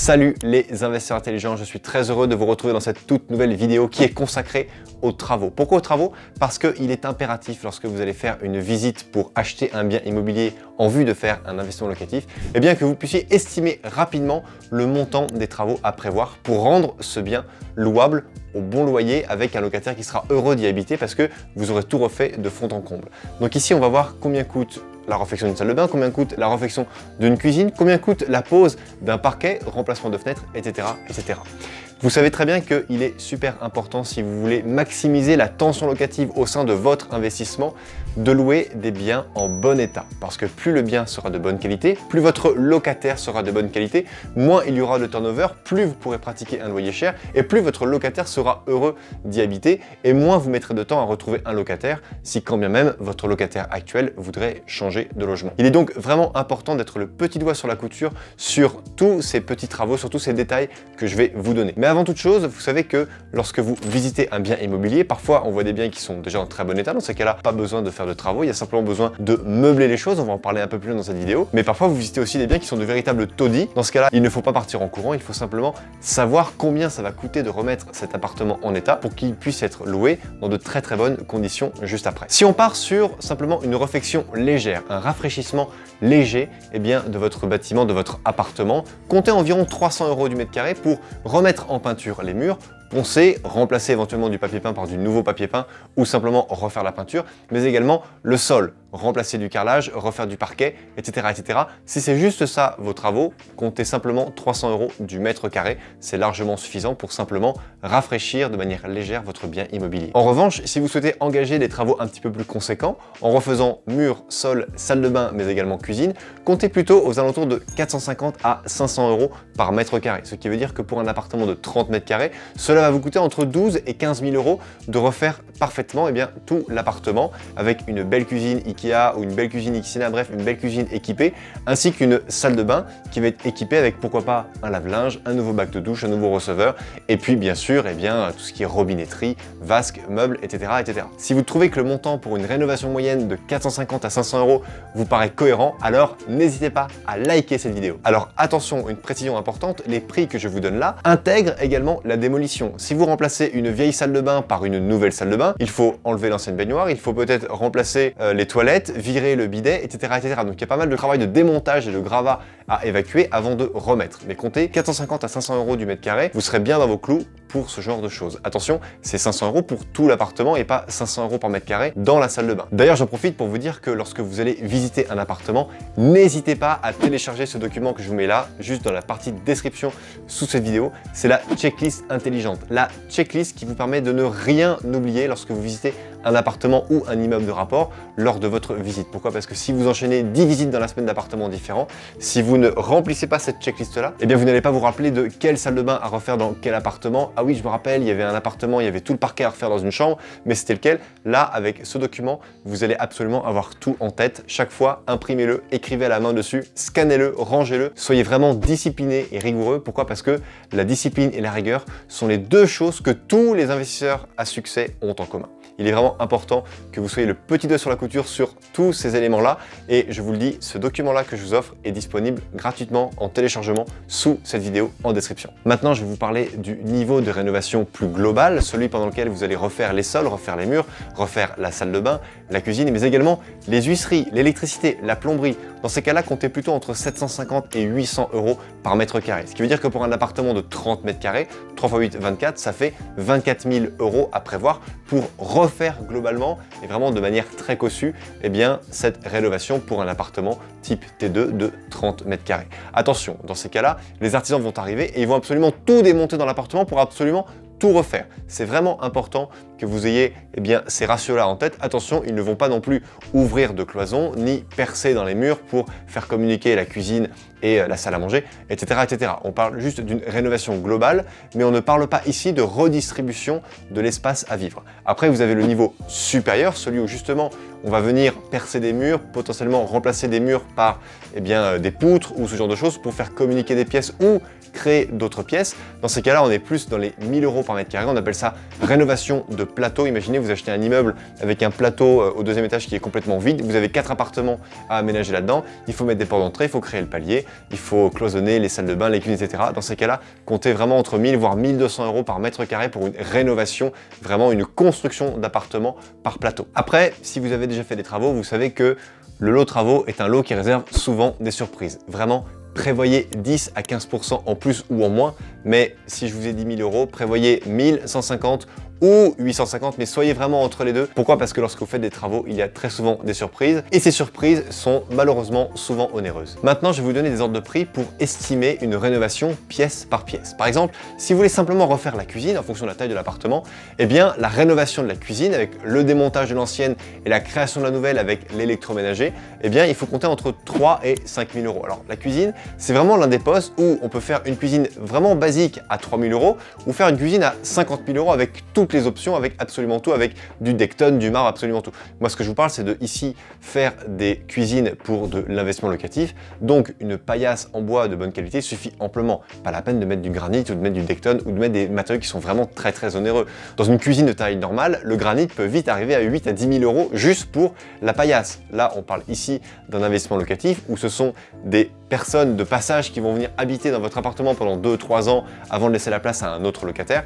Salut les investisseurs intelligents, je suis très heureux de vous retrouver dans cette toute nouvelle vidéo qui est consacrée aux travaux. Pourquoi aux travaux? Parce qu'il est impératif lorsque vous allez faire une visite pour acheter un bien immobilier en vue de faire un investissement locatif, eh bien que vous puissiez estimer rapidement le montant des travaux à prévoir pour rendre ce bien louable au bon loyer avec un locataire qui sera heureux d'y habiter parce que vous aurez tout refait de fond en comble. Donc ici, on va voir combien coûte la réfection d'une salle de bain, combien coûte la réfection d'une cuisine, combien coûte la pose d'un parquet, remplacement de fenêtres, etc., etc. Vous savez très bien qu'il est super important si vous voulez maximiser la tension locative au sein de votre investissement de louer des biens en bon état. Parce que plus le bien sera de bonne qualité, plus votre locataire sera de bonne qualité, moins il y aura de turnover, plus vous pourrez pratiquer un loyer cher et plus votre locataire sera heureux d'y habiter et moins vous mettrez de temps à retrouver un locataire si quand bien même votre locataire actuel voudrait changer de logement. Il est donc vraiment important d'être le petit doigt sur la couture sur tous ces petits travaux, sur tous ces détails que je vais vous donner. Mais avant toute chose, vous savez que lorsque vous visitez un bien immobilier, parfois on voit des biens qui sont déjà en très bon état. Dans ces cas-là, pas besoin de faire de travaux, il y a simplement besoin de meubler les choses. On va en parler un peu plus loin dans cette vidéo. Mais parfois vous visitez aussi des biens qui sont de véritables taudis. Dans ce cas-là, il ne faut pas partir en courant, il faut simplement savoir combien ça va coûter de remettre cet appartement en état pour qu'il puisse être loué dans de très bonnes conditions juste après. Si on part sur simplement une réfection légère, un rafraîchissement léger bien, de votre bâtiment, de votre appartement, comptez environ 300 € du mètre carré pour remettre en peinture les murs, poncer, remplacer éventuellement du papier peint par du nouveau papier peint ou simplement refaire la peinture, mais également le sol, remplacer du carrelage, refaire du parquet, etc. etc. Si c'est juste ça vos travaux, comptez simplement 300 € du mètre carré, c'est largement suffisant pour simplement rafraîchir de manière légère votre bien immobilier. En revanche, si vous souhaitez engager des travaux un petit peu plus conséquents, en refaisant mur, sol, salle de bain, mais également cuisine, comptez plutôt aux alentours de 450 à 500 € par mètre carré, ce qui veut dire que pour un appartement de 30 mètres carrés, cela va vous coûter entre 12 et 15 000 € de refaire parfaitement tout l'appartement avec une belle cuisine Ikea ou une belle cuisine Ixina, bref une belle cuisine équipée, ainsi qu'une salle de bain qui va être équipée avec pourquoi pas un lave-linge, un nouveau bac de douche, un nouveau receveur, et puis bien sûr tout ce qui est robinetterie, vasque, meubles, etc., etc. Si vous trouvez que le montant pour une rénovation moyenne de 450 à 500 € vous paraît cohérent, alors n'hésitez pas à liker cette vidéo. Alors attention, une précision importante, les prix que je vous donne là intègrent également la démolition. Si vous remplacez une vieille salle de bain par une nouvelle salle de bain, il faut enlever l'ancienne baignoire, il faut peut-être remplacer les toilettes, virer le bidet, etc., etc. Donc il y a pas mal de travail de démontage et de gravat à évacuer avant de remettre. Mais comptez 450 à 500 € du mètre carré, vous serez bien dans vos clous pour ce genre de choses. Attention, c'est 500 € pour tout l'appartement et pas 500 € par mètre carré dans la salle de bain. D'ailleurs, j'en profite pour vous dire que lorsque vous allez visiter un appartement, n'hésitez pas à télécharger ce document que je vous mets là, juste dans la partie description sous cette vidéo. C'est la checklist intelligente. La checklist qui vous permet de ne rien oublier lorsque vous visitez un appartement ou un immeuble de rapport lors de votre visite. Pourquoi? Parce que si vous enchaînez 10 visites dans la semaine d'appartements différents, si vous ne remplissez pas cette checklist là, eh bien vous n'allez pas vous rappeler de quelle salle de bain à refaire dans quel appartement. Ah oui, je me rappelle, il y avait un appartement, il y avait tout le parquet à refaire dans une chambre, mais c'était lequel? Là, avec ce document, vous allez absolument avoir tout en tête. Chaque fois, imprimez-le, écrivez à la main dessus, scannez-le, rangez-le. Soyez vraiment discipliné et rigoureux. Pourquoi? Parce que la discipline et la rigueur sont les deux choses que tous les investisseurs à succès ont en commun. Il est vraiment important que vous soyez le petit doigt sur la couture sur tous ces éléments-là. Et je vous le dis, ce document-là que je vous offre est disponible gratuitement en téléchargement sous cette vidéo en description. Maintenant, je vais vous parler du niveau de rénovation plus global, celui pendant lequel vous allez refaire les sols, refaire les murs, refaire la salle de bain, la cuisine, mais également les huisseries, l'électricité, la plomberie. Dans ces cas-là, comptez plutôt entre 750 et 800 € par mètre carré. Ce qui veut dire que pour un appartement de 30 mètres carrés, 3 x 8, 24, ça fait 24 000 € à prévoir pour refaire globalement et vraiment de manière très cossue cette rénovation pour un appartement type T2 de 30 mètres carrés. Attention, dans ces cas-là, les artisans vont arriver et ils vont absolument tout démonter dans l'appartement pour absolument tout refaire. C'est vraiment important que vous ayez ces ratios-là en tête. Attention, ils ne vont pas non plus ouvrir de cloisons ni percer dans les murs pour faire communiquer la cuisine et la salle à manger, etc., etc. On parle juste d'une rénovation globale, mais on ne parle pas ici de redistribution de l'espace à vivre. Après, vous avez le niveau supérieur, celui où justement on va venir percer des murs, potentiellement remplacer des murs par des poutres ou ce genre de choses pour faire communiquer des pièces ou créer d'autres pièces. Dans ces cas-là, on est plus dans les 1000 € par mètre carré. On appelle ça rénovation de plateau. Imaginez, vous achetez un immeuble avec un plateau au deuxième étage qui est complètement vide. Vous avez 4 appartements à aménager là-dedans. Il faut mettre des portes d'entrée, il faut créer le palier, il faut cloisonner les salles de bain, les cuisines, etc. Dans ces cas-là, comptez vraiment entre 1000 voire 1200 € par mètre carré pour une rénovation, vraiment une construction d'appartements par plateau. Après, si vous avez déjà fait des travaux, vous savez que le lot travaux est un lot qui réserve souvent des surprises. Vraiment, prévoyez 10 à 15% en plus ou en moins, mais si je vous ai dit 1000 €, prévoyez 1000, 150 ou 850, mais soyez vraiment entre les deux. Pourquoi? Parce que lorsque vous faites des travaux, il y a très souvent des surprises, et ces surprises sont malheureusement souvent onéreuses. Maintenant, je vais vous donner des ordres de prix pour estimer une rénovation pièce par pièce. Par exemple, si vous voulez simplement refaire la cuisine en fonction de la taille de l'appartement, eh bien la rénovation de la cuisine avec le démontage de l'ancienne et la création de la nouvelle avec l'électroménager, eh bien il faut compter entre 3 et 5000 €. Alors la cuisine, c'est vraiment l'un des postes où on peut faire une cuisine vraiment basique à 3000 € ou faire une cuisine à 50 000 € avec toutes les options, avec absolument tout, avec du Decton, du marbre, absolument tout. Moi, ce que je vous parle, c'est de ici faire des cuisines pour de l'investissement locatif. Donc, une paillasse en bois de bonne qualité suffit amplement. Pas la peine de mettre du granit ou de mettre du Decton ou de mettre des matériaux qui sont vraiment très onéreux. Dans une cuisine de taille normale, le granit peut vite arriver à 8 à 10 000 € juste pour la paillasse. Là, on parle ici d'un investissement locatif où ce sont des personnes de passage qui vont venir habiter dans votre appartement pendant 2-3 ans avant de laisser la place à un autre locataire.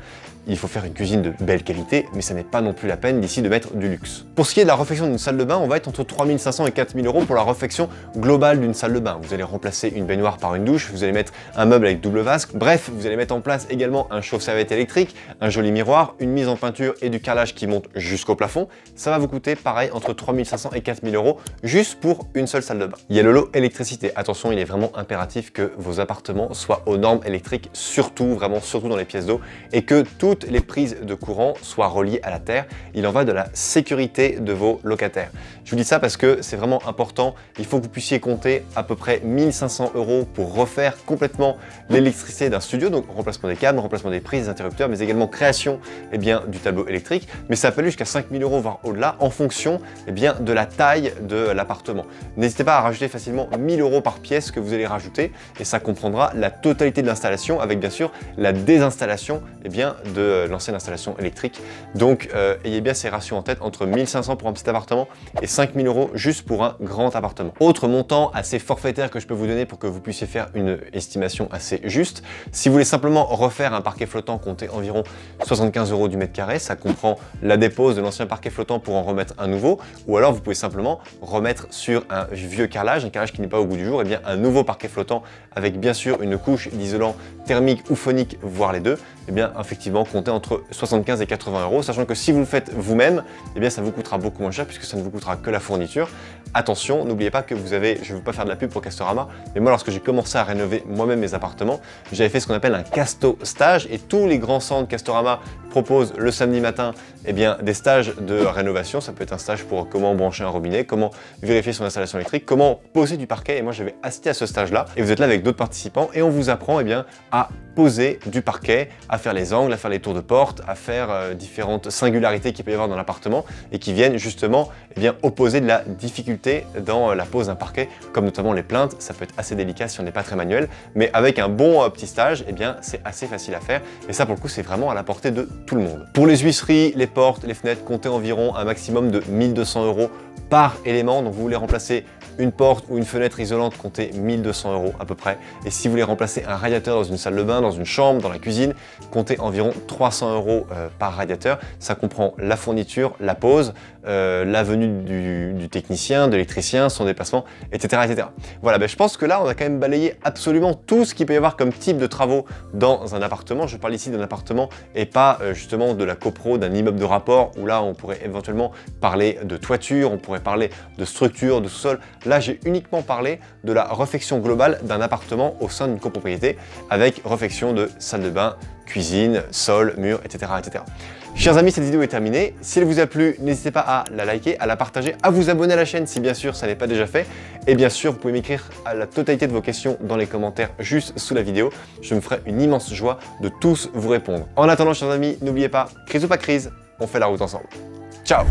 Il faut faire une cuisine de belle qualité, mais ça n'est pas non plus la peine d'ici de mettre du luxe. Pour ce qui est de la réfection d'une salle de bain, on va être entre 3500 et 4000 € pour la réfection globale d'une salle de bain. Vous allez remplacer une baignoire par une douche, vous allez mettre un meuble avec double vasque, bref, vous allez mettre en place également un chauffe-serviette électrique, un joli miroir, une mise en peinture et du carrelage qui monte jusqu'au plafond. Ça va vous coûter pareil entre 3500 et 4000 € juste pour une seule salle de bain. Il y a le lot électricité. Attention, il est vraiment impératif que vos appartements soient aux normes électriques, surtout, vraiment surtout dans les pièces d'eau, et que toutes les prises de courant soient reliées à la terre. Il en va de la sécurité de vos locataires. Je vous dis ça parce que c'est vraiment important. Il faut que vous puissiez compter à peu près 1500 € pour refaire complètement l'électricité d'un studio, donc remplacement des câbles, remplacement des prises, des interrupteurs, mais également création du tableau électrique. Mais ça peut aller jusqu'à 5000 € voire au-delà en fonction de la taille de l'appartement. N'hésitez pas à rajouter facilement 1000 € par pièce que vous allez rajouter et ça comprendra la totalité de l'installation avec bien sûr la désinstallation de l'ancienne installation électrique. Donc ayez bien ces ratios en tête entre 1500 pour un petit appartement et 5000 € juste pour un grand appartement. Autre montant assez forfaitaire que je peux vous donner pour que vous puissiez faire une estimation assez juste. Si vous voulez simplement refaire un parquet flottant, comptez environ 75 € du mètre carré. Ça comprend la dépose de l'ancien parquet flottant pour en remettre un nouveau, ou alors vous pouvez simplement remettre sur un vieux carrelage, un carrelage qui n'est pas au goût du jour, un nouveau parquet flottant avec bien sûr une couche d'isolant thermique ou phonique, voire les deux. Effectivement, comptez entre 75 et 80 €, sachant que si vous le faites vous-même, ça vous coûtera beaucoup moins cher puisque ça ne vous coûtera que la fourniture. Attention, n'oubliez pas que vous avez, je ne veux pas faire de la pub pour Castorama, mais moi lorsque j'ai commencé à rénover moi-même mes appartements, j'avais fait ce qu'on appelle un Casto stage et tous les grands centres Castorama proposent le samedi matin des stages de rénovation. Ça peut être un stage pour comment brancher un robinet, comment vérifier son installation électrique, comment poser du parquet, et moi j'avais assisté à ce stage-là et vous êtes là avec d'autres participants et on vous apprend à poser du parquet, à faire les angles, à faire les tours de porte, à faire différentes singularités qu'il peut y avoir dans l'appartement et qui viennent justement opposer de la difficulté dans la pose d'un parquet, comme notamment les plinthes. Ça peut être assez délicat si on n'est pas très manuel, mais avec un bon petit stage, c'est assez facile à faire et ça pour le coup c'est vraiment à la portée de tout le monde. Pour les huisseries, les portes, les fenêtres, comptez environ un maximum de 1200 € par élément. Donc vous voulez remplacer une porte ou une fenêtre isolante, comptez 1200 € à peu près. Et si vous voulez remplacer un radiateur dans une salle de bain, dans une chambre, dans la cuisine, comptez environ 300 € par radiateur. Ça comprend la fourniture, la pose, la venue du technicien, de l'électricien, son déplacement, etc. etc. Voilà, je pense que là, on a quand même balayé absolument tout ce qu'il peut y avoir comme type de travaux dans un appartement. Je parle ici d'un appartement et pas justement de la copro, d'un immeuble de rapport où là, on pourrait éventuellement parler de toiture, on pourrait parler de structure, de sous-sol. Là, j'ai uniquement parlé de la réfection globale d'un appartement au sein d'une copropriété avec réfection de salle de bain, cuisine, sol, mur, etc. etc. Chers amis, cette vidéo est terminée. Si elle vous a plu, n'hésitez pas à la liker, à la partager, à vous abonner à la chaîne si bien sûr ça n'est pas déjà fait. Et bien sûr, vous pouvez m'écrire la totalité de vos questions dans les commentaires juste sous la vidéo. Je me ferai une immense joie de tous vous répondre. En attendant, chers amis, n'oubliez pas, crise ou pas crise, on fait la route ensemble. Ciao!